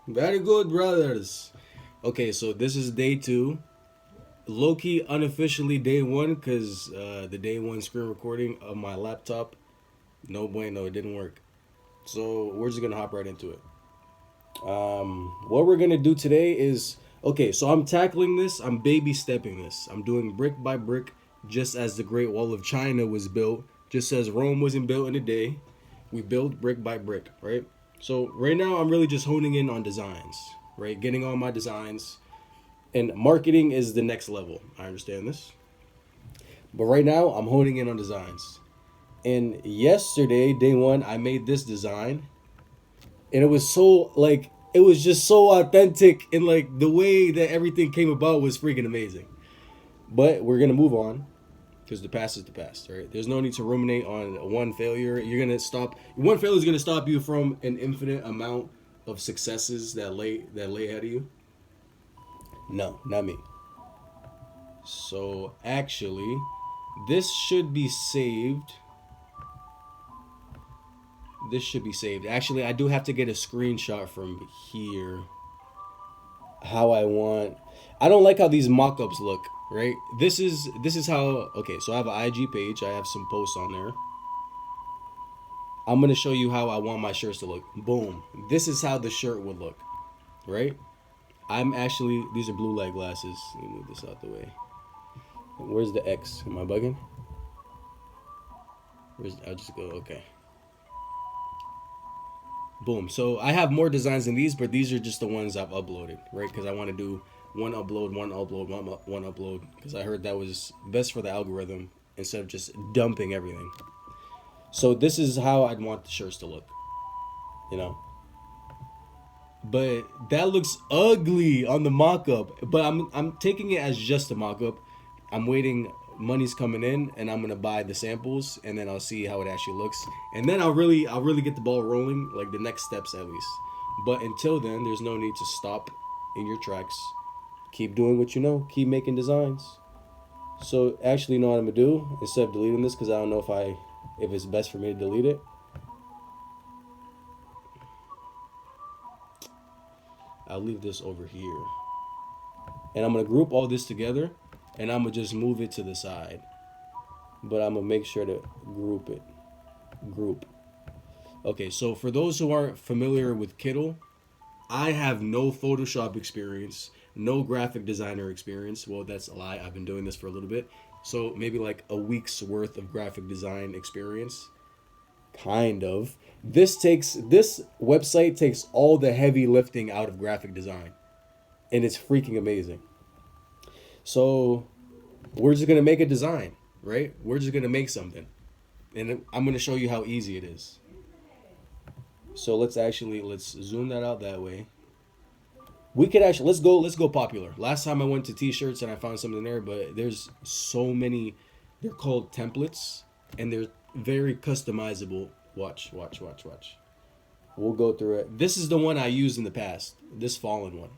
Very good, brothers. Okay, so this is day two. Low key, unofficially day one, because the day one screen recording of my laptop, no bueno, it didn't work. So we're just gonna hop right into it. What we're gonna do today is okay. So I'm tackling this. I'm baby stepping this. I'm doing brick by brick, just as the Great Wall of China was built. Just as Rome wasn't built in a day, we build brick by brick, right? So right now I'm really just honing in on designs, right? Getting all my designs, and marketing is the next level. I understand this, but right now I'm honing in on designs. And yesterday, day one, I made this design, and it was so like it was just so authentic, and like the way that everything came about was freaking amazing. But we're gonna move on because the past is the past, right? There's no need to ruminate on one failure. You're gonna stop. One failure is gonna stop you from an infinite amount of successes that lay ahead of you. No, not me. So actually, this should be saved. This should be saved. Actually, I do have to get a screenshot from here. How I want. I don't like how these mock-ups look. Right. This is how. Okay, so I have an IG page. I have some posts on there. I'm gonna show you how I want my shirts to look. Boom. This is how the shirt would look. Right. I'm actually. These are blue light glasses. Let me move this out the way. Where's the X? Am I bugging? I'll just go. Okay. Boom. So I have more designs than these, but these are just the ones I've uploaded, right? Because I want to do one upload, because I heard that was best for the algorithm instead of just dumping everything. So this is how I'd want the shirts to look, you know. But that looks ugly on the mock-up. But I'm taking it as just a mock-up. I'm waiting. Money's coming in, and I'm gonna buy the samples, and then I'll see how it actually looks, and then I'll really get the ball rolling, like the next steps at least. But until then, there's no need to stop in your tracks. Keep doing what you know. Keep making designs. So actually, you know what I'm gonna do instead of deleting this, because I don't know if it's best for me to delete it. I'll leave this over here, and I'm gonna group all this together, and I'm gonna just move it to the side. But I'm gonna make sure to group it. Group. Okay, so for those who aren't familiar with Kittle, I have no Photoshop experience, no graphic designer experience. Well, that's a lie. I've been doing this for a little bit. So maybe like a week's worth of graphic design experience. Kind of. This website takes all the heavy lifting out of graphic design. And it's freaking amazing. So we're just gonna make a design, right? We're just gonna make something, and I'm gonna show you how easy it is. So let's zoom that out that way. We could actually let's go popular. Last time I went to t-shirts and I found something there, but there's so many. They're called templates, and they're very customizable. Watch. We'll go through it. This is the one I used in the past. This fallen one,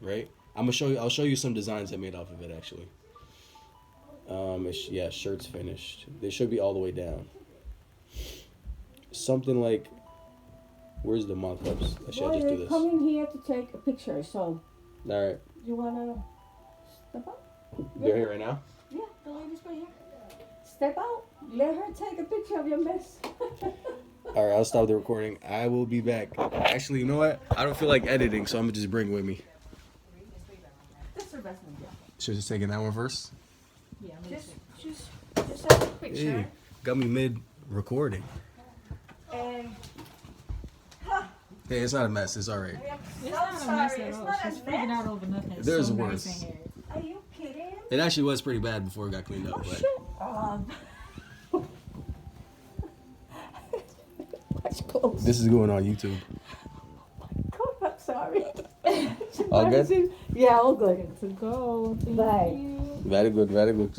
right? I'll show you some designs I made off of it actually. Shirts finished. They should be all the way down. Something like, where's the mock-ups? Actually, I'll just do this. Coming here to take a picture, so. All right. You wanna step out? They're here right now. Yeah, the lady's right here. Step out. Let her take a picture of your mess. All right, I'll stop the recording. I will be back. Actually, you know what? I don't feel like editing, so I'm gonna just bring it with me. That's her best one. Yeah. Should have just taken that one first. Yeah. Just have a picture. Hey, got me mid recording. And. Hey, it's not a mess. It's all right. It's not a mess at all. She's freaking out over nothing. It's There's so worse. nice in here. Are you kidding? It actually was pretty bad before it got cleaned up. Oh But shit. Watch close. this is going on YouTube. God, I'm sorry. All good? Yeah, all good. To go. Thank Bye. you. Very good. Very good.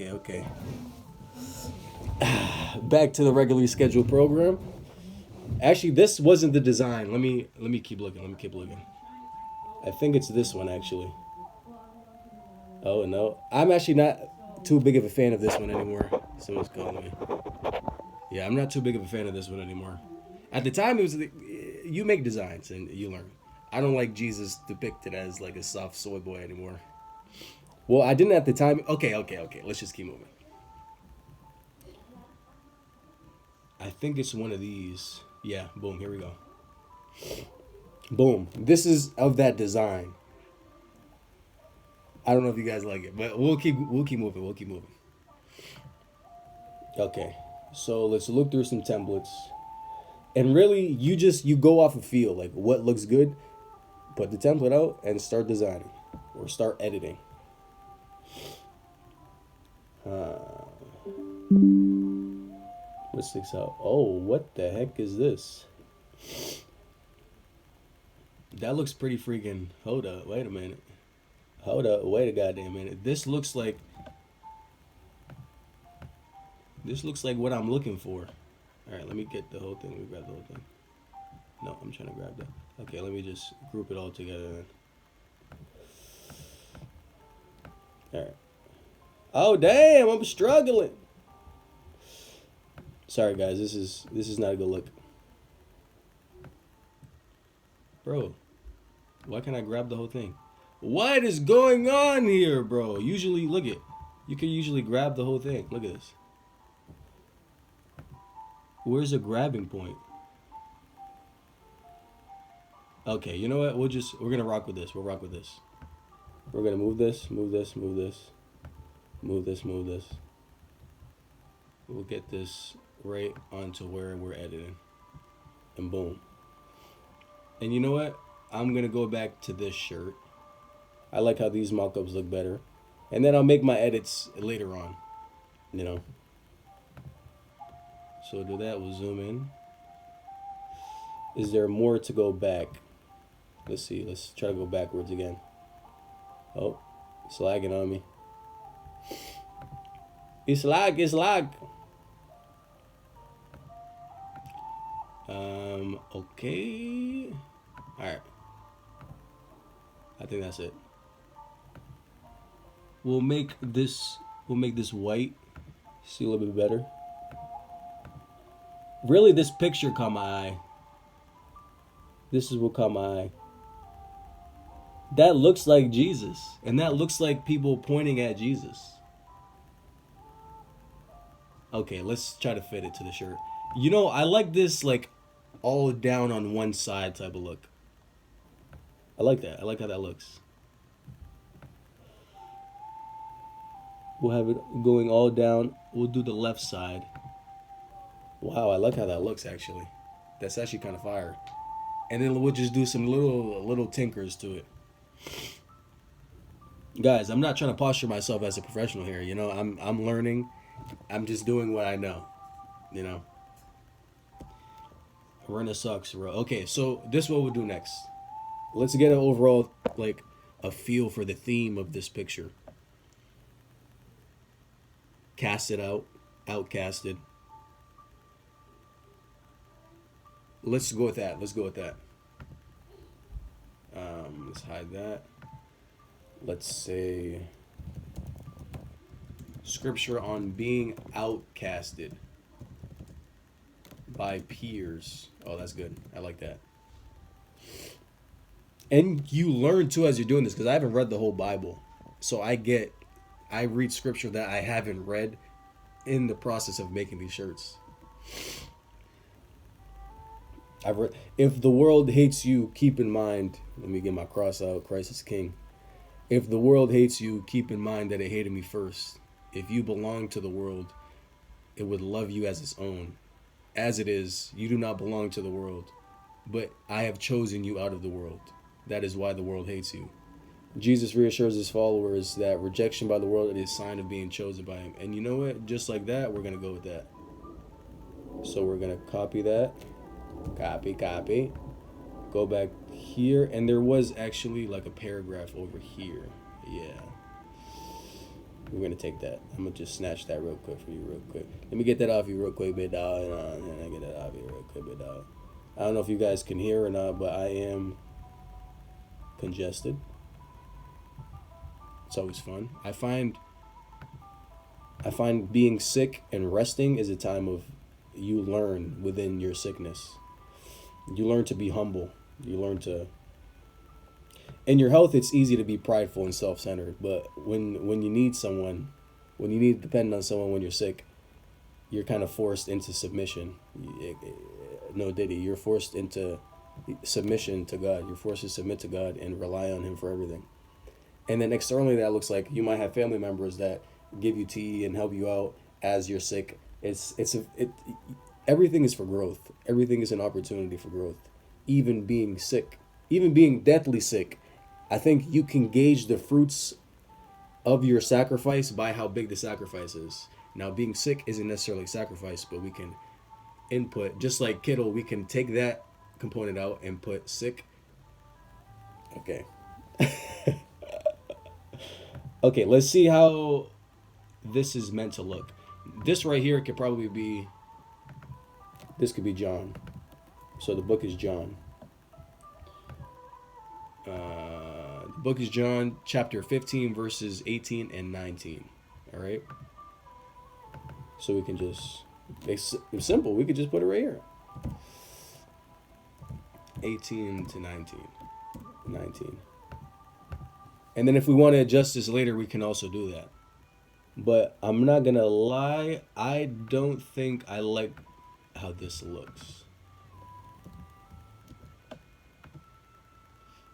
Okay. Back to the regularly scheduled program. Actually, this wasn't the design. Let me keep looking. I think it's this one actually. Oh no, I'm actually not too big of a fan of this one anymore. Someone's calling me. Yeah, I'm not too big of a fan of this one anymore. At the time, it was you make designs and you learn. I don't like Jesus depicted as like a soft soy boy anymore. Well, I didn't at the time. Okay. Let's just keep moving. I think it's one of these. Yeah, boom, here we go. Boom. This is of that design. I don't know if you guys like it, but we'll keep moving. We'll keep moving. Okay. So let's look through some templates. And really you go off a feel, like what looks good, put the template out and start designing or start editing. What sticks out? Oh, what the heck is this? That looks pretty freaking. Hold up, wait a minute. Hold up, wait a goddamn minute. This looks like what I'm looking for. All right, let me get the whole thing. Let me grab the whole thing. No, I'm trying to grab that. Okay, let me just group it all together then. All right. Oh damn, I'm struggling. Sorry guys, this is not a good look. Bro, why can't I grab the whole thing? What is going on here, bro? Usually, look it. You can usually grab the whole thing. Look at this. Where's the grabbing point? Okay, you know what? We're gonna rock with this. We'll rock with this. We're gonna move this. We'll get this right onto where we're editing. And boom. And you know what? I'm gonna go back to this shirt. I like how these mock-ups look better. And then I'll make my edits later on. You know. So do that, we'll zoom in. Is there more to go back? Let's see, let's try to go backwards again. Oh, it's lagging on me. It's lag. Okay. Alright. I think that's it. We'll make this white. See a little bit better. Really, this picture caught my eye. This is what caught my eye. That looks like Jesus. And that looks like people pointing at Jesus. Okay, let's try to fit it to the shirt. You know, I like this like all down on one side type of look. I like that. I like how that looks. We'll have it going all down. We'll do the left side. Wow, I like how that looks actually. That's actually kind of fire. And then we'll just do some little tinkers to it. Guys, I'm not trying to posture myself as a professional here. You know, I'm learning. I'm just doing what I know. You know. Rena sucks, bro. Okay, so this is what we'll do next. Let's get an overall like a feel for the theme of this picture. Cast it out, outcasted. Let's go with that. Let's hide that. Let's say scripture on being outcasted by peers. Oh, that's good. I like that. And you learn too as you're doing this, because I haven't read the whole Bible. So I read scripture that I haven't read in the process of making these shirts. I've read, if the world hates you, keep in mind, let me get my cross out, Christ is King. If the world hates you, keep in mind that it hated me first. If you belong to the world, it would love you as its own. As it is, you do not belong to the world, but I have chosen you out of the world. That is why the world hates you. Jesus reassures his followers that rejection by the world is a sign of being chosen by him. And you know what? Just like that, we're going to go with that. So we're going to copy that. Copy. Go back here. And there was actually like a paragraph over here. Yeah. We're going to take that. I'm going to just snatch that real quick for you real quick. Let me get that off you real quick, big dog. And I get that off you real quick, big dog. I don't know if you guys can hear or not, but I am congested. It's always fun. I find being sick and resting is a time of, you learn within your sickness. You learn to be humble. You learn to. In your health, it's easy to be prideful and self-centered, but when you need someone, when you need to depend on someone when you're sick, you're kind of forced into submission. No Diddy, you're forced into submission to God. You're forced to submit to God and rely on Him for everything. And then externally, that looks like you might have family members that give you tea and help you out as you're sick. Everything is for growth. Everything is an opportunity for growth. Even being sick, even being deathly sick, I think you can gauge the fruits of your sacrifice by how big the sacrifice is. Now, being sick isn't necessarily sacrifice, but we can input, just like Kittle, we can take that component out and put sick. Okay. Okay, let's see how this is meant to look. This right here could probably be, this could be John. So the book is John. The book is John, chapter 15, verses 18 and 19. All right? So we can just, it's simple. We could just put it right here. 18 to 19. 19. And then if we want to adjust this later, we can also do that. But I'm not going to lie, I don't think I like how this looks.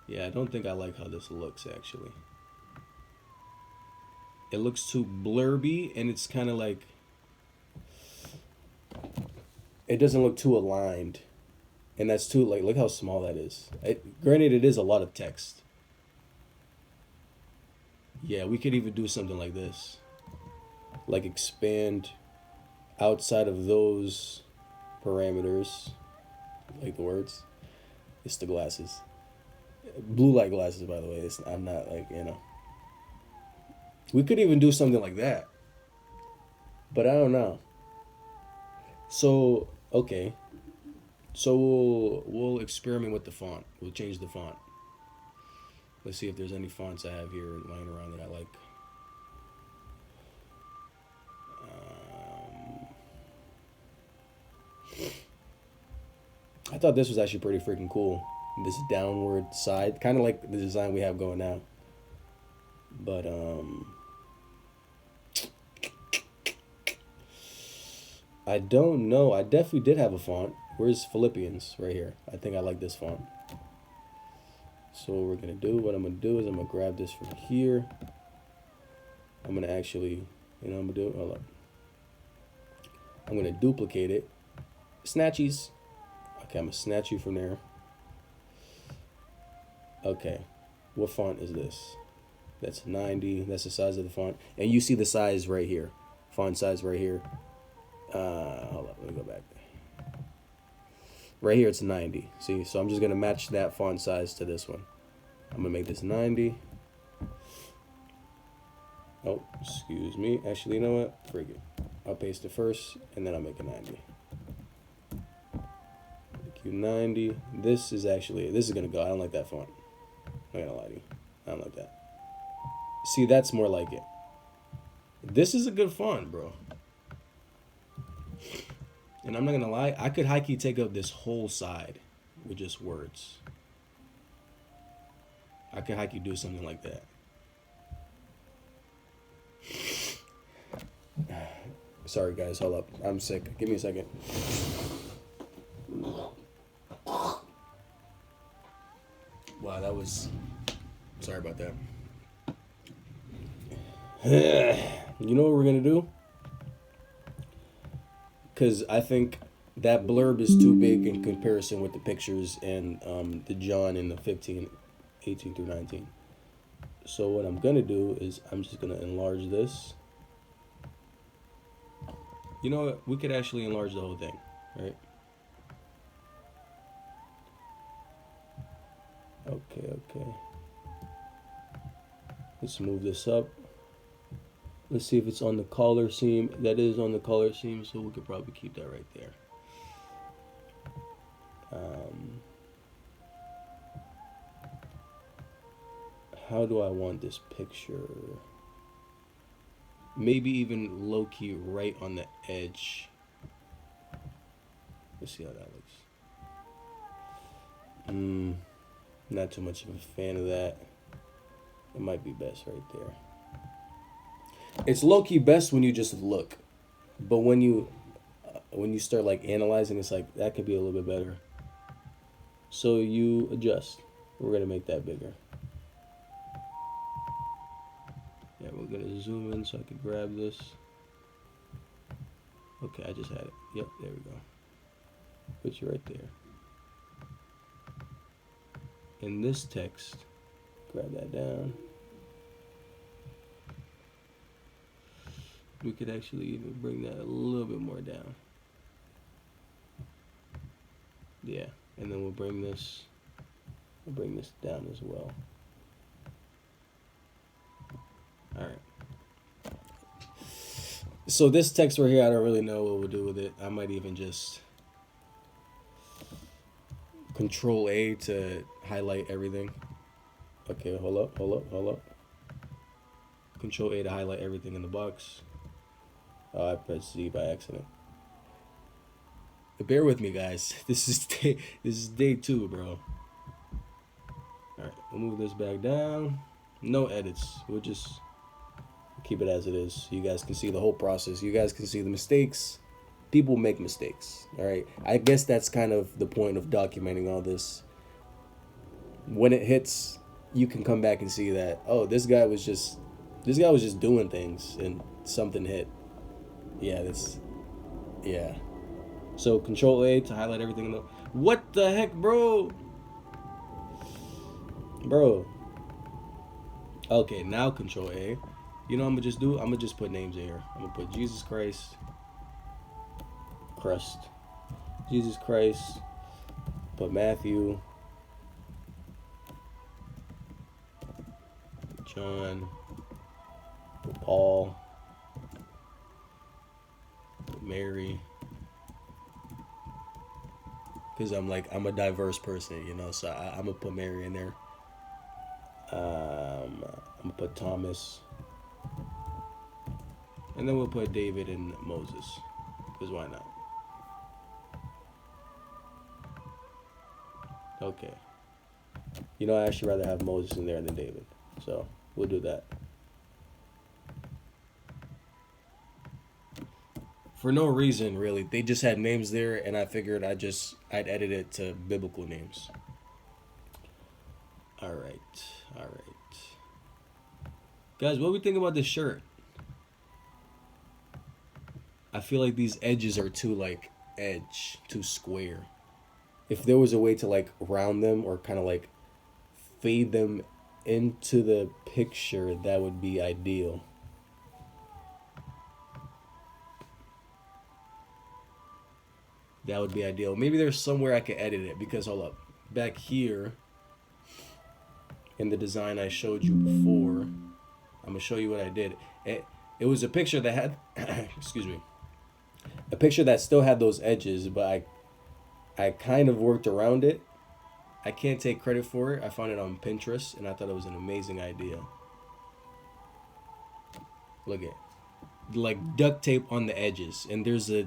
Yeah, I don't think I like how this looks, actually. It looks too blurby, and it's kind of like, it doesn't look too aligned. And that's too, like, look how small that is. Granted, it is a lot of text. Yeah, we could even do something like this. Like expand outside of those parameters. Like the words. It's the glasses. Blue light glasses, by the way. I'm not like, We could even do something like that. But I don't know. So, okay. So we'll experiment with the font. We'll change the font. Let's see if there's any fonts I have here lying around that I like. I thought this was actually pretty freaking cool. This downward side, kind of like the design we have going now. But I don't know. I definitely did have a font. Where's Philippians? Right here. I think I like this font. So what we're gonna do, what I'm gonna do is I'm gonna grab this from here. I'm gonna actually, I'm gonna do, hold up. I'm gonna duplicate it. Snatchies. Okay, I'm gonna snatch you from there. Okay, what font is this? That's 90, that's the size of the font. And you see the size right here. Font size right here. Hold up, let me go back. Right here it's 90, see? So I'm just gonna match that font size to this one. I'm gonna make this 90. Oh, excuse me. Actually, you know what? Frig it. I'll paste it first, and then I'll make it 90. Make you 90. This is gonna go. I don't like that font. I'm not gonna lie to you. I don't like that. See, that's more like it. This is a good font, bro. And I'm not gonna lie, I could high-key take up this whole side with just words. I could high-key do something like that. Sorry guys, hold up. I'm sick. Give me a second. Wow, that was... Sorry about that. You know what we're gonna do? Because I think that blurb is too big in comparison with the pictures and the John in the 18 through 19. So what I'm going to do is I'm just going to enlarge this. You know what? We could actually enlarge the whole thing, right? Okay. Let's move this up. Let's see if it's on the collar seam. That is on the collar seam, so we could probably keep that right there. How do I want this picture? Maybe even low-key right on the edge. Let's see how that looks. Not too much of a fan of that. It might be best right there. It's low-key best when you just look. But when you start like analyzing, it's like that could be a little bit better. So you adjust. We're gonna make that bigger. Yeah, we're gonna zoom in so I can grab this. Okay, I just had it. Yep, there we go. Put you right there. In this text, grab that down. We could actually even bring that a little bit more down. Yeah, and then we'll bring this down as well. All right. So this text right here, I don't really know what we'll do with it. I might even just Control A to highlight everything. Okay, hold up. Control A to highlight everything in the box. Oh, I pressed Z by accident. But bear with me, guys. This is day 2, bro. All right, we'll move this back down. No edits. We'll just keep it as it is. You guys can see the whole process. You guys can see the mistakes. People make mistakes. All right. I guess that's kind of the point of documenting all this. When it hits, you can come back and see that, oh, this guy was just doing things and something hit. Yeah. So Control A to highlight everything in the. What the heck, bro? Okay, now Control A. You know what I'm gonna just put names in here. I'm gonna put Jesus Christ. Jesus Christ. Put Matthew. John. Put Paul. Put Mary. Because I'm a diverse person, you know, so I'm gonna put Mary in there. I'm gonna put Thomas. And then we'll put David and Moses. Because why not? Okay. You know, I actually rather have Moses in there than David. So we'll do that. For no reason, really. They just had names there, and I figured I'd edit it to biblical names. All right. Guys, what do we think about this shirt? I feel like these edges are too square. If there was a way to round them or kind of fade them into the picture, that would be ideal. That would be ideal. Maybe there's somewhere I could edit it because, hold up. Back here in the design I showed you before, I'm going to show you what I did. It was a picture that had, excuse me, a picture that still had those edges, but I kind of worked around it. I can't take credit for it. I found it on Pinterest, and I thought it was an amazing idea. Look at duct tape on the edges, and there's a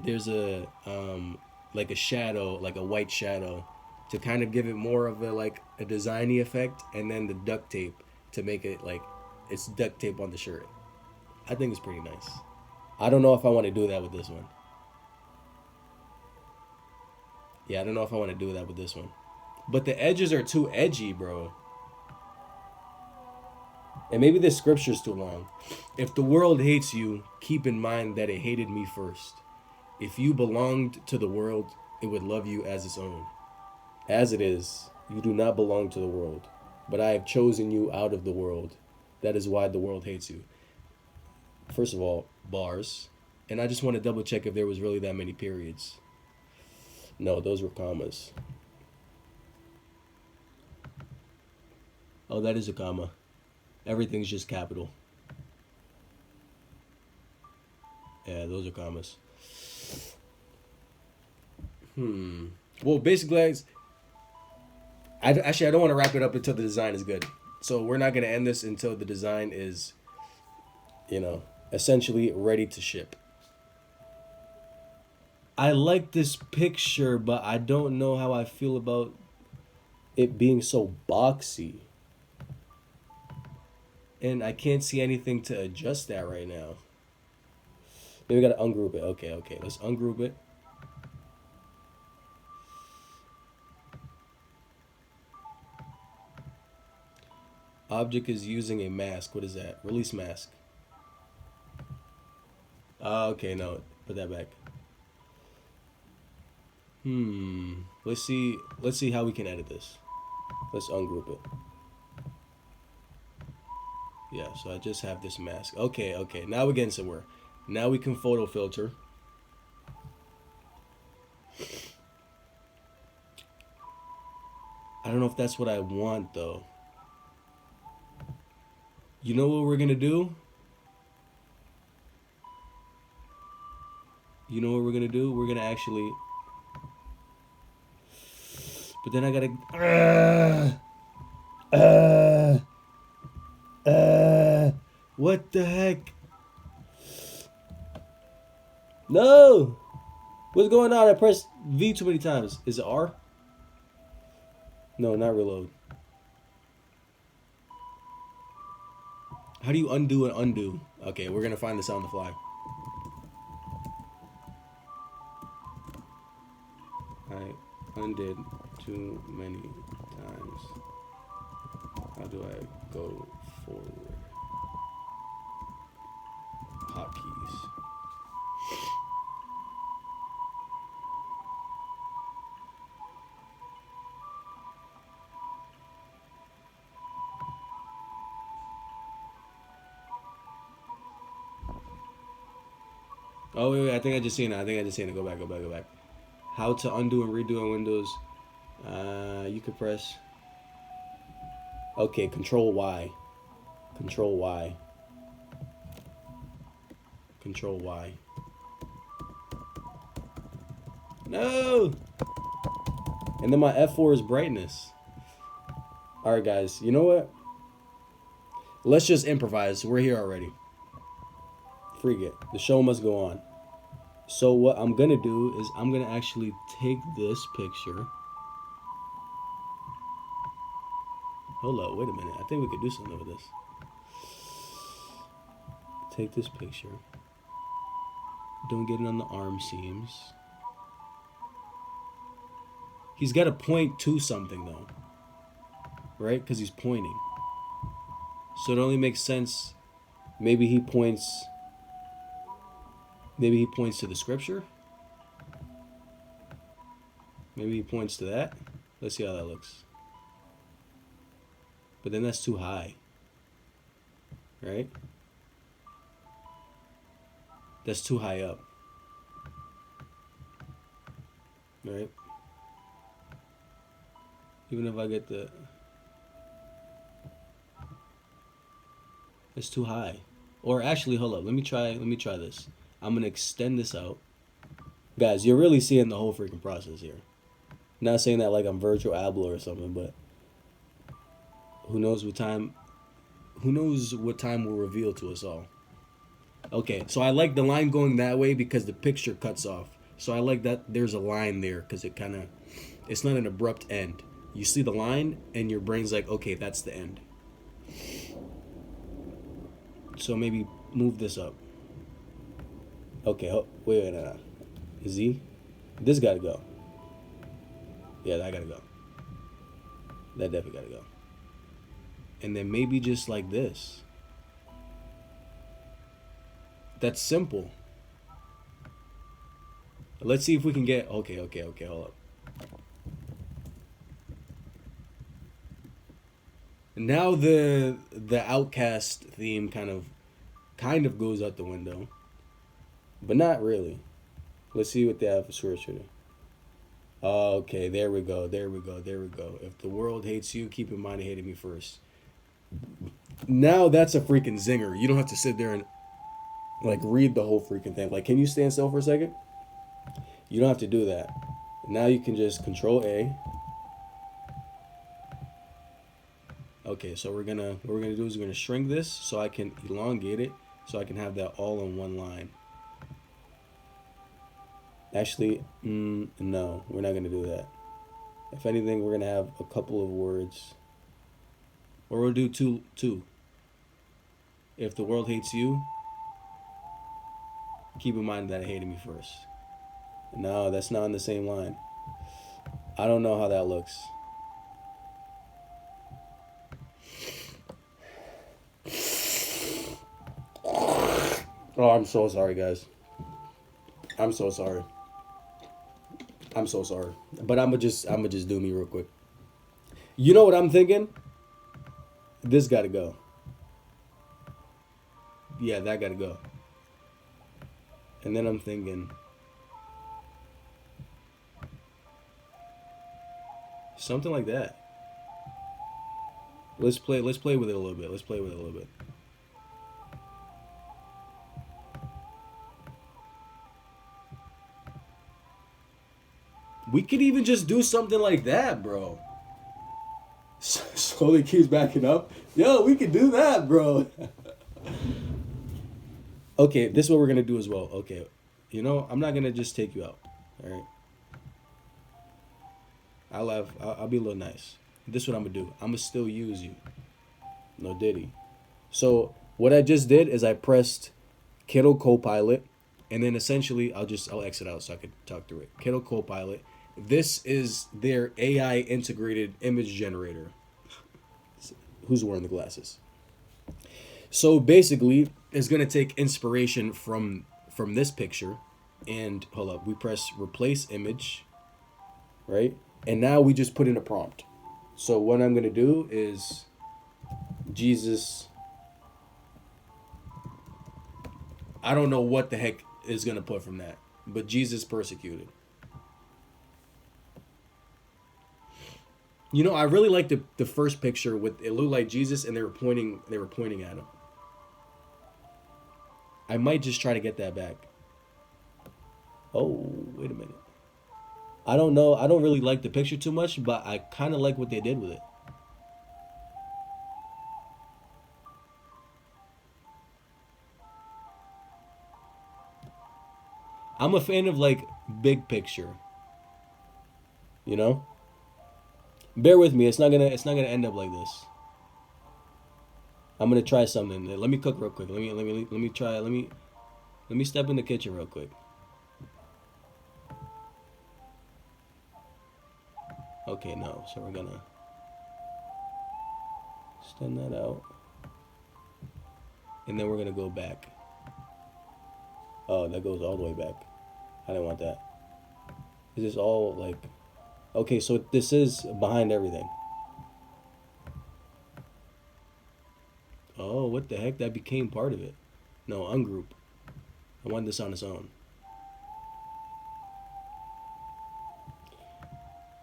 shadow, a white shadow, to kind of give it more of a designy effect, and then the duct tape to make it it's duct tape on the shirt. I think it's pretty nice. I don't know if I want to do that with this one. Yeah, I don't know if I want to do that with this one. But the edges are too edgy, bro. And maybe this scripture's too long. If the world hates you, keep in mind that it hated me first. If you belonged to the world, it would love you as its own. As it is, you do not belong to the world, but I have chosen you out of the world. That is why the world hates you. First of all, bars. And I just want to double check if there was really that many periods. No, those were commas. Oh, that is a comma. Everything's just capital. Yeah, those are commas. Well, basically, I don't want to wrap it up until the design is good. So we're not going to end this until the design is, essentially ready to ship. I like this picture, but I don't know how I feel about it being so boxy. And I can't see anything to adjust that right now. Maybe we gotta ungroup it. Okay. Let's ungroup it. Object is using a mask. What is that? Release mask. Okay, no. Put that back. Let's see how we can edit this. Let's ungroup it. Yeah, so I just have this mask. Okay. Now we're getting somewhere. Now we can photo filter. I don't know if that's what I want though. You know what we're gonna do? We're gonna actually. But then I gotta. What the heck? No! What's going on? I pressed V too many times. Is it R? No, not reload. How do you undo and undo? Okay, we're gonna find this on the fly. I undid too many times. How do I go forward? Hotkeys. Oh wait, I think I just seen it. Go back. How to undo and redo in Windows. You could press. Okay, Control Y. Control Y. No! And then my F4 is brightness. Alright, guys, you know what? Let's just improvise. We're here already. Freak it. The show must go on. So what I'm gonna do is I'm gonna actually take this picture. Hold up, wait a minute. I think we could do something with this. Take this picture. Don't get it on the arm seams. He's got to point to something though. Right? Because he's pointing. So it only makes sense. Maybe he points to the scripture. Maybe he points to that. Let's see how that looks. But then that's too high. Right? That's too high up. Right? Even if I get the... It's too high. Or actually, hold up. Let me try this. I'm going to extend this out. Guys, you're really seeing the whole freaking process here. Not saying that like I'm Virtual Abloh or something, but who knows what time will reveal to us all. Okay, so I like the line going that way because the picture cuts off. So I like that there's a line there because it's not an abrupt end. You see the line and your brain's like, okay, that's the end. So maybe move this up. Okay, wait, no. Z? This gotta go. Yeah, that gotta go. That definitely gotta go. And then maybe just like this. That's simple. Let's see if we can get... Okay, hold up. Now the Outcast theme kind of goes out the window. But not really. Let's see what they have for Sword Shooter. Okay, there we go. If the world hates you, keep in mind it hated me first. Now that's a freaking zinger. You don't have to sit there and like read the whole freaking thing. Like, can you stand still for a second? You don't have to do that. Now you can just Control A. Okay, so what we're gonna do is we're gonna shrink this so I can elongate it so I can have that all in one line. Actually, no, we're not gonna do that. If anything, we're gonna have a couple of words, or we'll do two. If the world hates you, keep in mind that it hated me first. No, that's not in the same line. I don't know how that looks. Oh, I'm so sorry, guys. I'm so sorry. I'm so sorry. But I'm gonna just do me real quick. You know what I'm thinking? This gotta go. Yeah, that gotta go. And then I'm thinking something like that. Let's play with it a little bit. Let's play with it a little bit. We could even just do something like that, bro. Slowly keeps backing up. Yo, we could do that, bro. Okay, this is what we're gonna do as well. Okay, I'm not gonna just take you out. All right. I'll be a little nice. This is what I'm gonna do. I'm gonna still use you. No Diddy. So what I just did is I pressed Kittle Copilot, and then essentially I'll exit out so I could talk through it. Kittle Copilot. This is their AI integrated image generator. Who's wearing the glasses? So basically, it's gonna take inspiration from this picture, and hold up, we press replace image, right? And now we just put in a prompt. So what I'm gonna do is Jesus. I don't know what the heck is gonna put from that, but Jesus persecuted. I really like the first picture with it looked like Jesus and they were pointing at him. I might just try to get that back. Oh, wait a minute. I don't know. I don't really like the picture too much, but I kind of like what they did with it. I'm a fan of like big picture, you know? Bear with me. It's not gonna end up like this. I'm gonna try something. Let me cook real quick. Let me try. Let me step in the kitchen real quick. Okay, no. So we're gonna extend that out, and then we're gonna go back. Oh, that goes all the way back. I didn't want that. Is this all like? Okay, so this is behind everything. Oh, what the heck? That became part of it. No, ungroup. I want this on its own.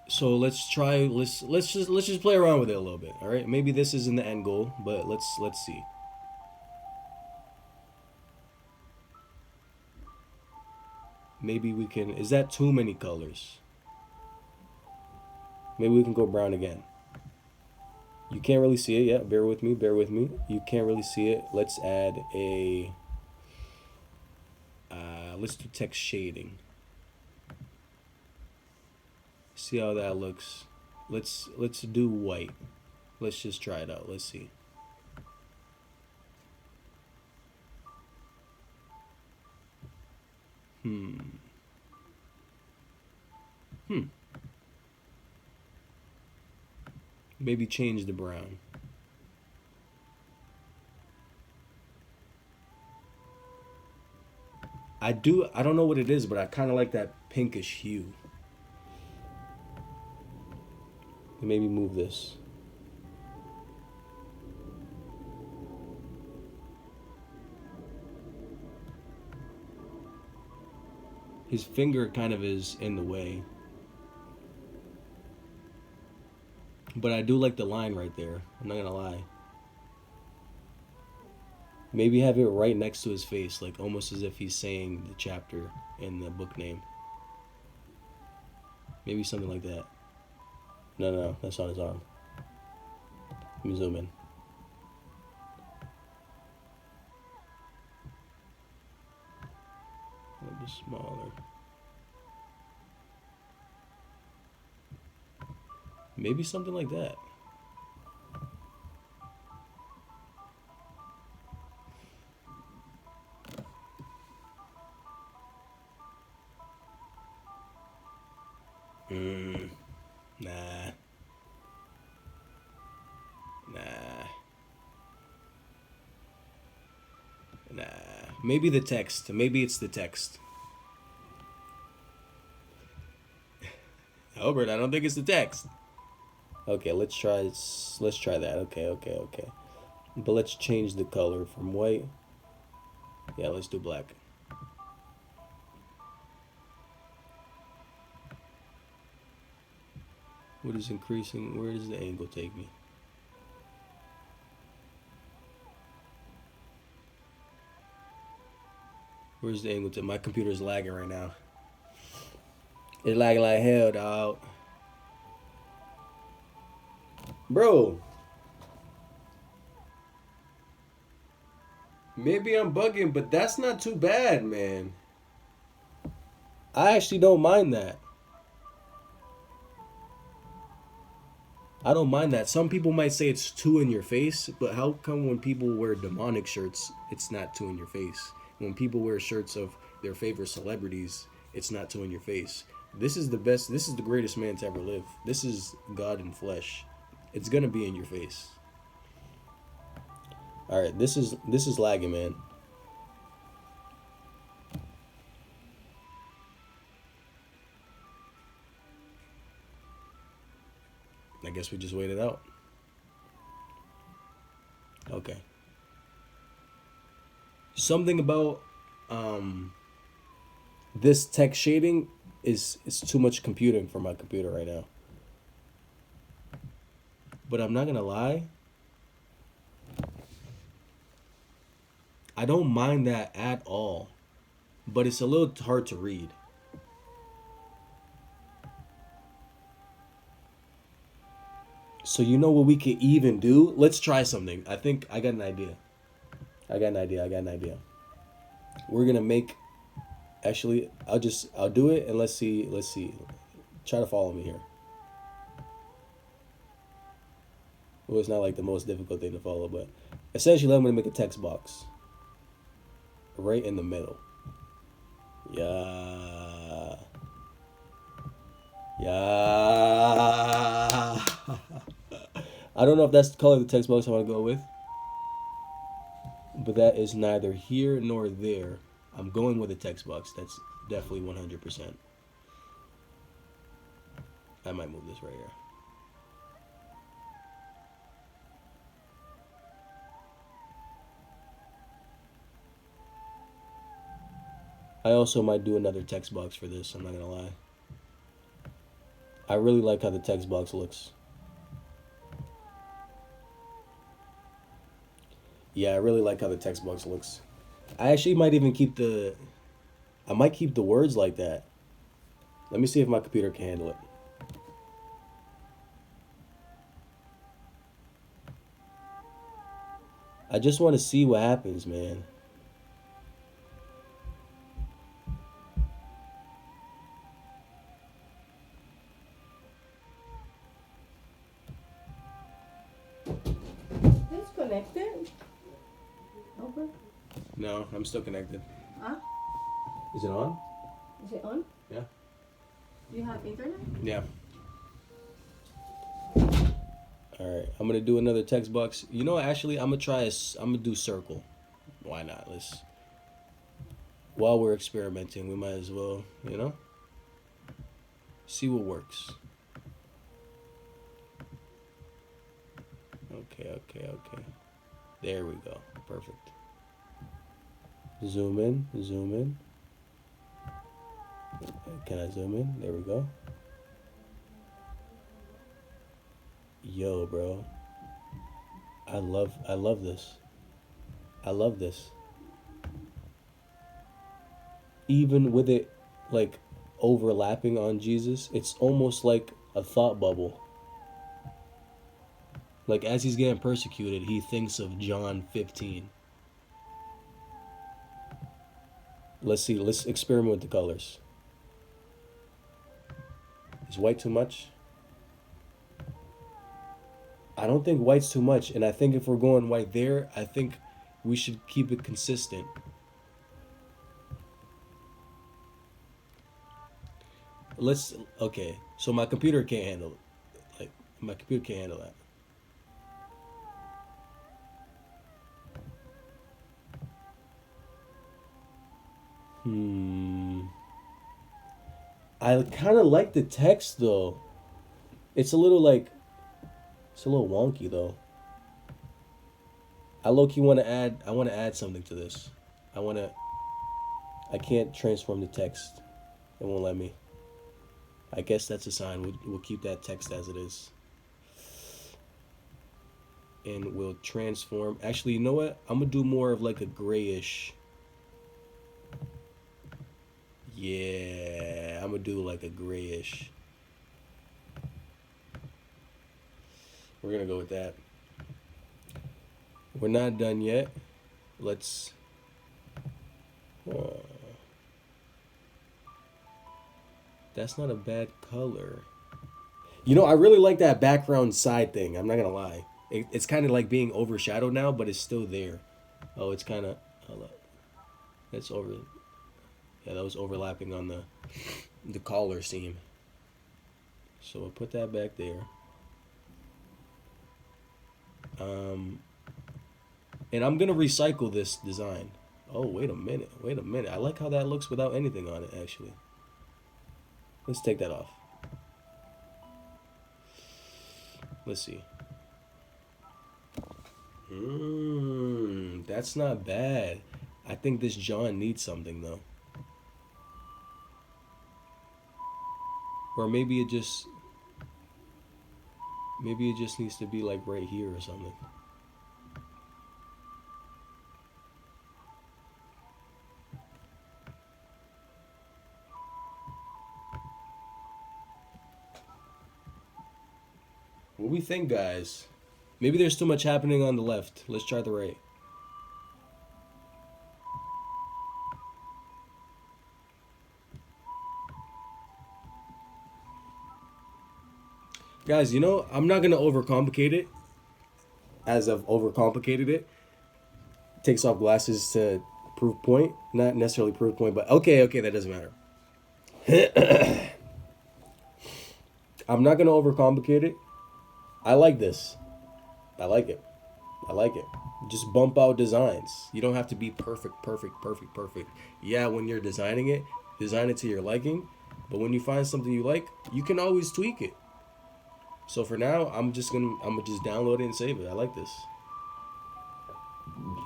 So let's try. Let's just play around with it a little bit. All right. Maybe this isn't the end goal, but let's see. Maybe we can. Is that too many colors? Maybe we can go brown again. You can't really see it yet. Bear with me. Bear with me. You can't really see it. Let's add a. Let's do text shading. See how that looks. Let's do white. Let's just try it out. Let's see. Hmm. Maybe change the brown. I don't know what it is, but I kind of like that pinkish hue. Maybe move this. His finger kind of is in the way. But I do like the line right there. I'm not gonna lie. Maybe have it right next to his face, like almost as if he's saying the chapter in the book name. Maybe something like that. No, that's on his arm. Let me zoom in. A little bit smaller. Maybe something like that. Nah. Nah. Nah. Maybe the text. Maybe it's the text. Albert, I don't think it's the text. Okay, let's try that. Okay. But let's change the color from white. Yeah, let's do black. What is increasing? Where does the angle take me? Where's the angle to? My computer's lagging right now. It's lagging like hell, dog. Bro. Maybe I'm bugging, but that's not too bad, man. I actually don't mind that. I don't mind that. Some people might say it's too in your face, but how come when people wear demonic shirts, it's not too in your face? When people wear shirts of their favorite celebrities, it's not too in your face. This is the best. This is the greatest man to ever live. This is God in flesh. It's gonna be in your face. All right, this is lagging, man. I guess we just wait it out. Okay. Something about this text shading is too much computing for my computer right now. But I'm not gonna lie. I don't mind that at all. But it's a little hard to read. So you know what we could even do? Let's try something. I think I got an idea. We're gonna make. Actually, I'll do it and let's see. Try to follow me here. Well, it's not like the most difficult thing to follow, but essentially, I'm gonna make a text box right in the middle. Yeah. I don't know if that's the color of the text box I want to go with, but that is neither here nor there. I'm going with a text box. That's definitely 100%. I might move this right here. I also might do another text box for this, I'm not gonna lie. I really like how the text box looks. Yeah, I really like how the text box looks. I actually might even keep the words like that. Let me see if my computer can handle it. I just want to see what happens, man. Disconnected? Okay. No, I'm still connected. Huh? Is it on? Is it on? Yeah. Do you have internet? Yeah. All right, I'm gonna do another text box. You know, actually, I'm gonna do circle. Why not? While we're experimenting, we might as well, see what works. Okay. There we go. Perfect. Zoom in. Can I zoom in? There we go. Yo, bro. I love this. I love this. Even with it like overlapping on Jesus, it's almost like a thought bubble. Like as he's getting persecuted, he thinks of John 15. Let's see, let's experiment with the colors. Is white too much? I don't think white's too much, and I think if we're going white there, I think we should keep it consistent. Okay, so my computer can't handle it. Like, my computer can't handle that. I kind of like the text though. It's a little like, it's a little wonky though. I low key want to add. I want to add something to this. I want to. I can't transform the text. It won't let me. I guess that's a sign. We'll keep that text as it is. And we'll transform. Actually, you know what? I'm gonna do more of like a grayish. Yeah, I'm gonna do like a grayish. We're gonna go with that. We're not done yet. Let's. That's not a bad color. You know, I really like that background side thing. I'm not gonna lie. It's kind of like being overshadowed now, but it's still there. Oh, it's kind of. That's over. Yeah, that was overlapping on the collar seam. So we'll put that back there. And I'm gonna recycle this design. Oh, wait a minute. Wait a minute. I like how that looks without anything on it, actually. Let's take that off. Let's see. That's not bad. I think this John needs something, though. Or maybe it just needs to be like right here or something. What do we think, guys? Maybe there's too much happening on the left. Let's try the right. Guys, you know, I'm not going to overcomplicate it. As I've overcomplicated it. Takes off glasses to prove point. Not necessarily prove point, but okay, that doesn't matter. I'm not going to overcomplicate it. I like this. I like it. Just bump out designs. You don't have to be perfect. Yeah, when you're designing it, design it to your liking. But when you find something you like, you can always tweak it. So for now, I'm gonna just download it and save it. I like this.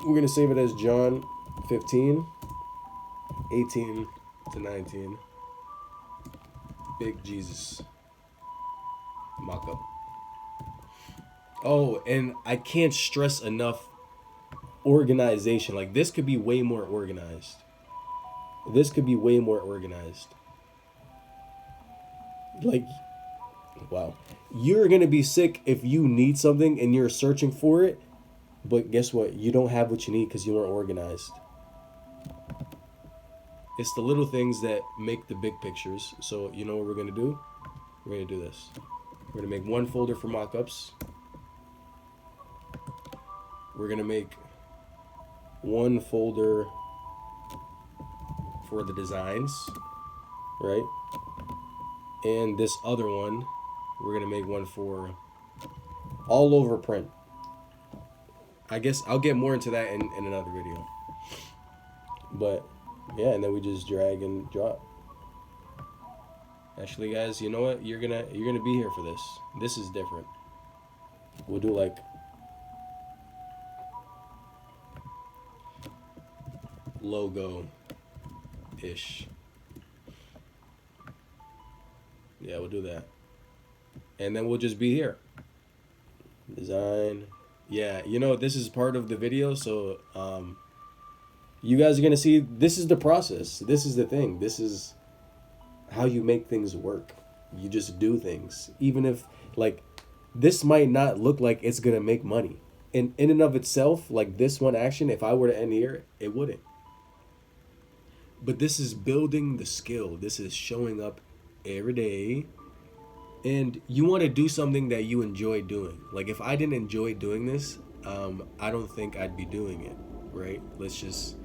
We're gonna save it as John 15, 18 to 19. Big Jesus. Mock-up. Oh, and I can't stress enough organization. Like, this could be way more organized. Like, wow. You're going to be sick if you need something and you're searching for it, but guess what? You don't have what you need because you weren't organized. It's the little things that make the big pictures. So, you know what we're going to do? We're going to do this. We're going to make one folder for mock-ups. We're going to make one folder for the designs, right? And this other one, we're going to make one for all over print. I guess I'll get more into that in another video. But, yeah, and then we just drag and drop. Actually, guys, you know what? You're gonna be here for this. This is different. We'll do like logo-ish. Yeah, we'll do that. And then we'll just be here. Design. Yeah, you know, this is part of the video, so you guys are going to see, this is the process. This is the thing. This is how you make things work. You just do things. Even if, like, this might not look like it's going to make money. In and of itself, like this one action, if I were to end here, it wouldn't. But this is building the skill. This is showing up every day And you want to do something that you enjoy doing. Like if I didn't enjoy doing this, I don't think I'd be doing it, right? Let's just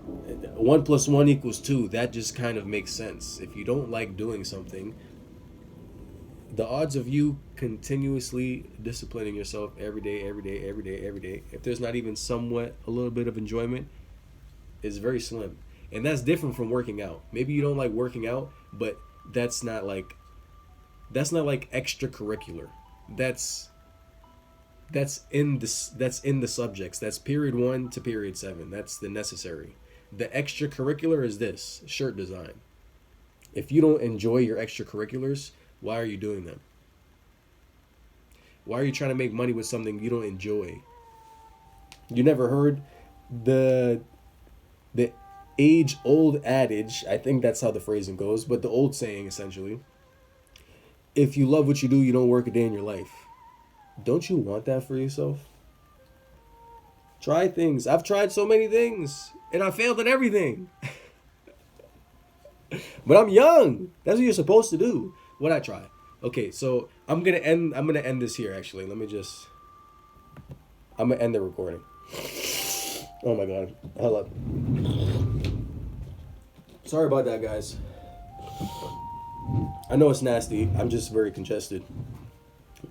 1 + 1 = 2. That just kind of makes sense. If you don't like doing something, the odds of you continuously disciplining yourself every day, every day, every day, every day, if there's not even somewhat a little bit of enjoyment, is very slim. And that's different from working out. Maybe you don't like working out, but that's not like extracurricular. That's that's in the subjects. That's period 1 to period 7. That's the necessary. The extracurricular is this shirt design. If you don't enjoy your extracurriculars, why are you doing them? Why are you trying to make money with something you don't enjoy? You never heard the age old adage, I think that's how the phrasing goes, but the old saying essentially, if you love what you do, you don't work a day in your life. Don't you want that for yourself? Try things. I've tried so many things and I failed at everything. But I'm young. That's what you're supposed to do. What I try. Okay, so I'm gonna end this here actually. I'm gonna end the recording. Oh my god. Hold up. Sorry about that, guys. I know it's nasty. I'm just very congested.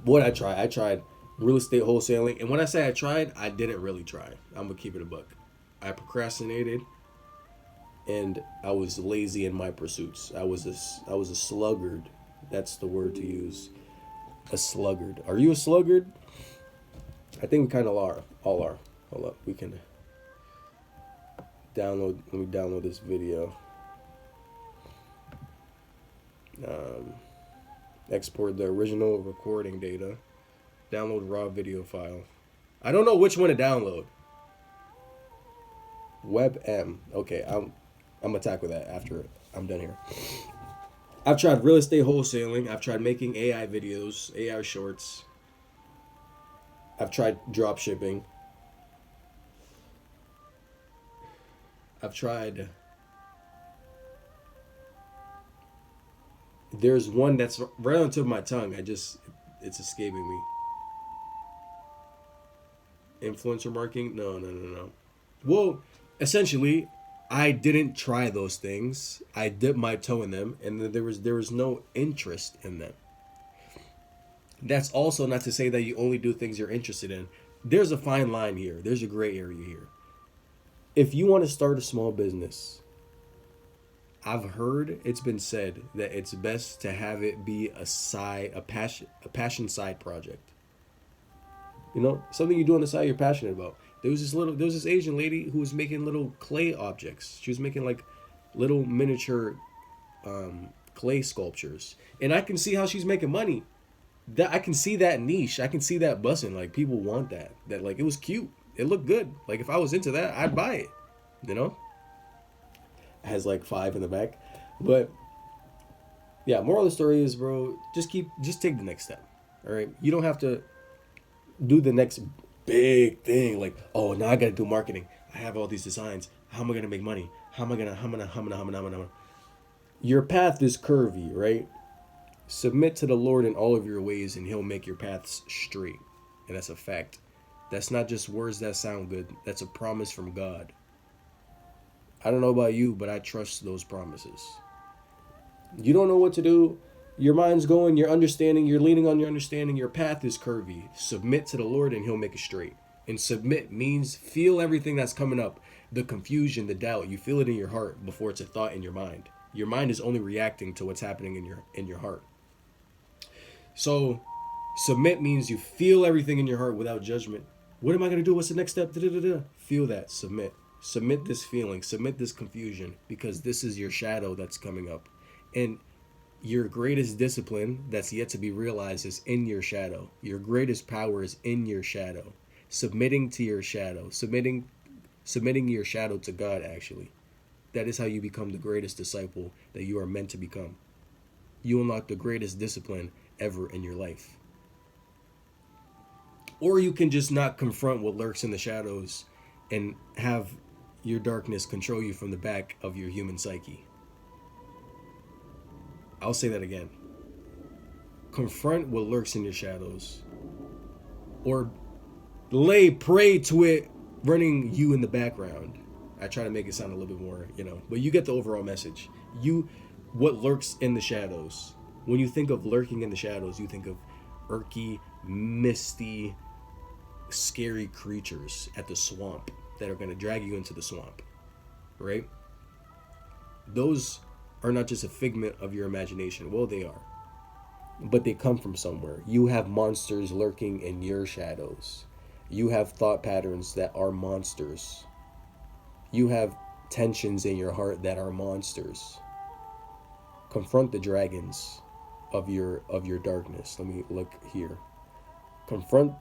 What I tried real estate wholesaling, and when I say I tried, I didn't really try. I'm gonna keep it a buck. I procrastinated, and I was lazy in my pursuits. I was a sluggard. That's the word to use. A sluggard. Are you a sluggard? I think we kind of are. All are. Hold up. We can download. Let me download this video. Export the original recording data. Download raw video file. I don't know which one to download. WebM. Okay, I'm gonna tackle that after I'm done here. I've tried real estate wholesaling. I've tried making AI videos, AI shorts. I've tried drop shipping. I've tried. There's one that's right on the tip of my tongue. It's escaping me. Influencer marketing? No. Well, essentially, I didn't try those things. I dipped my toe in them, and there was no interest in them. That's also not to say that you only do things you're interested in. There's a fine line here. There's a gray area here. If you want to start a small business, I've heard it's been said that it's best to have it be a passion side project. You know, something you do on the side you're passionate about. There was this Asian lady who was making little clay objects. She was making like little miniature clay sculptures, and I can see how she's making money. That I can see that niche. I can see that busting. Like people want that. That like it was cute. It looked good. Like if I was into that, I'd buy it. You know. It has like 5 in the back, but yeah. Moral of the story is, bro, just take the next step. All right. You don't have to do the next big thing. Like, oh, now I gotta do marketing. I have all these designs. How am I gonna make money? How am I gonna? Your path is curvy, right? Submit to the Lord in all of your ways, and He'll make your paths straight. And that's a fact. That's not just words that sound good. That's a promise from God. I don't know about you, but I trust those promises. You don't know what to do. Your mind's going, you're leaning on your understanding. Your path is curvy. Submit to the Lord and He'll make it straight. And submit means feel everything that's coming up. The confusion, the doubt. You feel it in your heart before it's a thought in your mind. Your mind is only reacting to what's happening in your heart. So submit means you feel everything in your heart without judgment. What am I going to do? What's the next step? Feel that. Submit. Submit this feeling. Submit this confusion, because this is your shadow that's coming up. And your greatest discipline that's yet to be realized is in your shadow. Your greatest power is in your shadow. Submitting to your shadow. Submitting your shadow to God, actually. That is how you become the greatest disciple that you are meant to become. You unlock the greatest discipline ever in your life. Or you can just not confront what lurks in the shadows and have your darkness control you from the back of your human psyche. I'll say that again. confront what lurks in your shadows, or lay prey to it running you in the background. I try to make it sound a little bit more, but you get the overall message. What lurks in the shadows. When you think of lurking in the shadows, you think of murky, misty, scary creatures at the swamp that are going to drag you into the swamp, right? Those are not just a figment of your imagination. Well, they are, but they come from somewhere. You have monsters lurking in your shadows. You have thought patterns that are monsters. You have tensions in your heart that are monsters. Confront the dragons of your darkness. Let me look here. Confront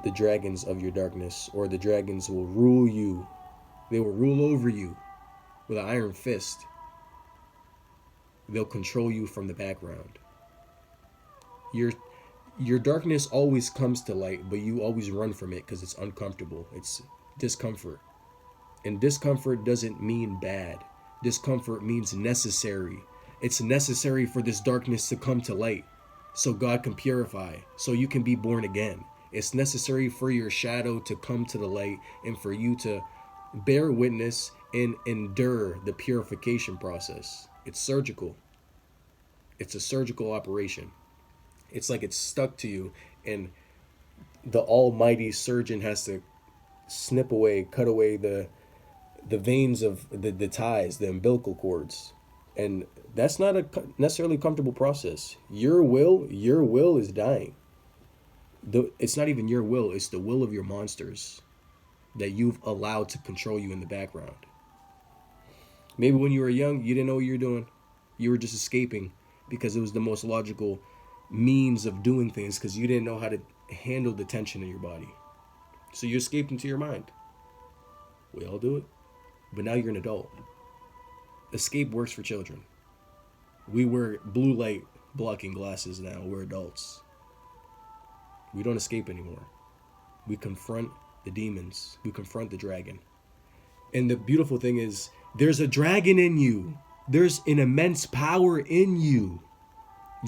the dragons of your darkness, or the dragons will rule you. They will rule over you with an iron fist. They'll control you from the background. Your darkness always comes to light, but you always run from it because it's uncomfortable. It's discomfort. And discomfort doesn't mean bad. Discomfort means necessary. It's necessary for this darkness to come to light so God can purify, so you can be born again. It's necessary for your shadow to come to the light and for you to bear witness and endure the purification process. It's surgical. It's a surgical operation. It's like it's stuck to you, and the almighty surgeon has to cut away the veins of the ties, the umbilical cords. And that's not a necessarily comfortable process. Your will is dying. It's not even your will, it's the will of your monsters that you've allowed to control you in the background. Maybe when you were young, you didn't know what you were doing. You were just escaping because it was the most logical means of doing things, because you didn't know how to handle the tension in your body. So you escaped into your mind. We all do it. But now you're an adult. Escape works for children. We wear blue light blocking glasses now. We're adults. We don't escape anymore. We confront the demons. We confront the dragon. And the beautiful thing is, there's a dragon in you. There's an immense power in you.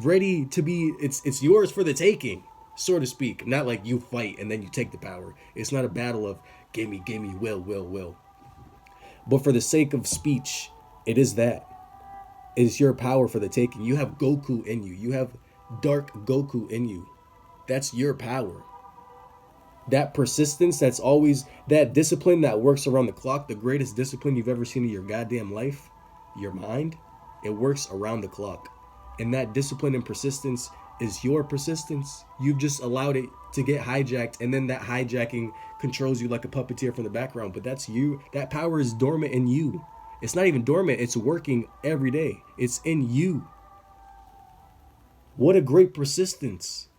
Ready to be, it's yours for the taking, so to speak. Not like you fight and then you take the power. It's not a battle of gimme, will. But for the sake of speech, it is that. It is your power for the taking. You have Goku in you. You have Dark Goku in you. That's your power. That persistence, that's always, that discipline that works around the clock, the greatest discipline you've ever seen in your goddamn life, your mind, it works around the clock. And that discipline and persistence is your persistence. You've just allowed it to get hijacked, and then that hijacking controls you like a puppeteer from the background. But that's you. That power is dormant in you. It's not even dormant. It's working every day. It's in you. What a great persistence.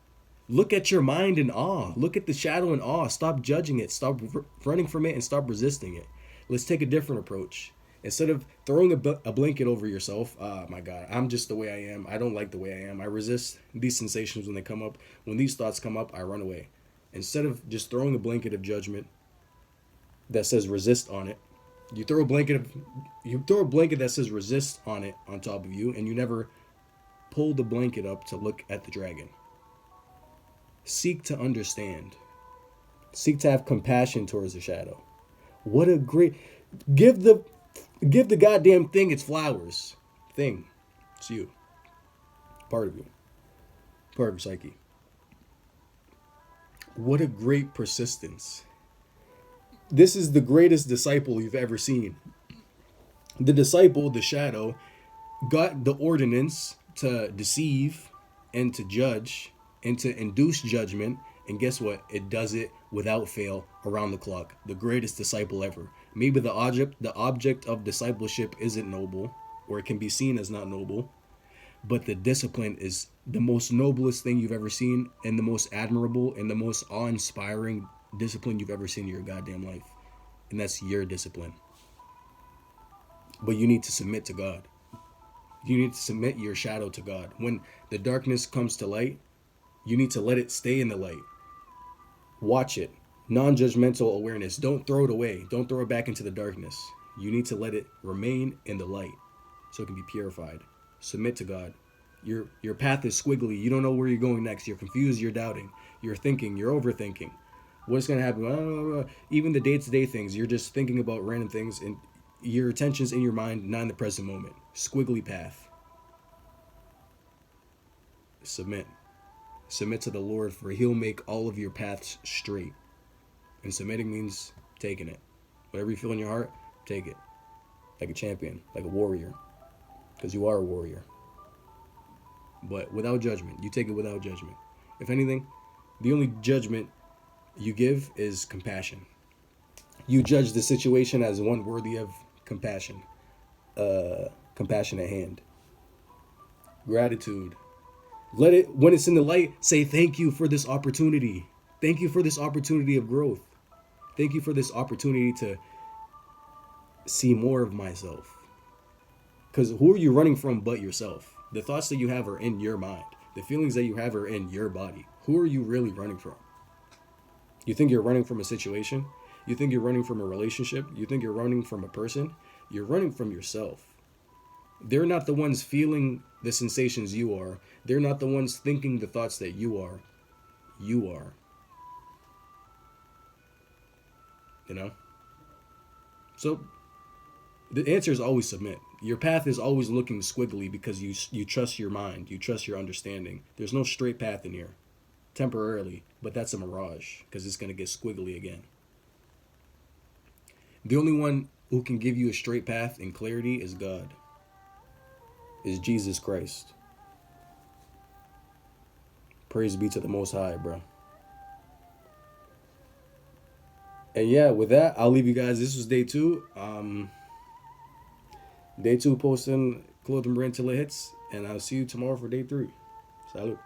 Look at your mind in awe. Look at the shadow in awe. Stop judging it. Stop running from it and stop resisting it. Let's take a different approach. Instead of throwing a blanket over yourself, my God, I'm just the way I am. I don't like the way I am. I resist these sensations when they come up. When these thoughts come up, I run away. Instead of just throwing a blanket of judgment that says resist on it, you throw a blanket that says resist on it on top of you, and you never pull the blanket up to look at the dragon. Seek to understand. Seek to have compassion towards the shadow. What a great... Give the goddamn thing its flowers. Thing. It's you. Part of you. Part of your psyche. What a great persistence. This is the greatest disciple you've ever seen. The disciple, the shadow, got the ordinance to deceive and to judge and to induce judgment. And guess what? It does it without fail around the clock. The greatest disciple ever. Maybe the object of discipleship isn't noble, or it can be seen as not noble, but the discipline is the most noblest thing you've ever seen, and the most admirable and the most awe-inspiring discipline you've ever seen in your goddamn life. And that's your discipline. But you need to submit to God. You need to submit your shadow to God. When the darkness comes to light, you need to let it stay in the light. Watch it. Non-judgmental awareness. Don't throw it away. Don't throw it back into the darkness. You need to let it remain in the light so it can be purified. Submit to God. Your path is squiggly. You don't know where you're going next. You're confused. You're doubting. You're thinking. You're overthinking. What's gonna happen? Even the day-to-day things. You're just thinking about random things, and your attention's in your mind, not in the present moment. Squiggly path. Submit. Submit to the Lord, for He'll make all of your paths straight. And submitting means taking it. Whatever you feel in your heart, take it. Like a champion, like a warrior. Because you are a warrior. But without judgment. You take it without judgment. If anything, the only judgment you give is compassion. You judge the situation as one worthy of compassion. Compassion at hand. Gratitude. Let it, when it's in the light, say thank you for this opportunity. Thank you for this opportunity of growth. Thank you for this opportunity to see more of myself. Because who are you running from but yourself? The thoughts that you have are in your mind. The feelings that you have are in your body. Who are you really running from? You think you're running from a situation? You think you're running from a relationship? You think you're running from a person? You're running from yourself. They're not the ones feeling the sensations you are. They're not the ones thinking the thoughts that you are. You are. You know? So, the answer is always submit. Your path is always looking squiggly because you trust your mind. You trust your understanding. There's no straight path in here. Temporarily. But that's a mirage because it's going to get squiggly again. The only one who can give you a straight path and clarity is God. Is Jesus Christ. Praise be to the Most High, bro. And yeah, with that, I'll leave you guys. This was day 2. Day 2 posting clothing brand till it hits. And I'll see you tomorrow for day 3. Salute.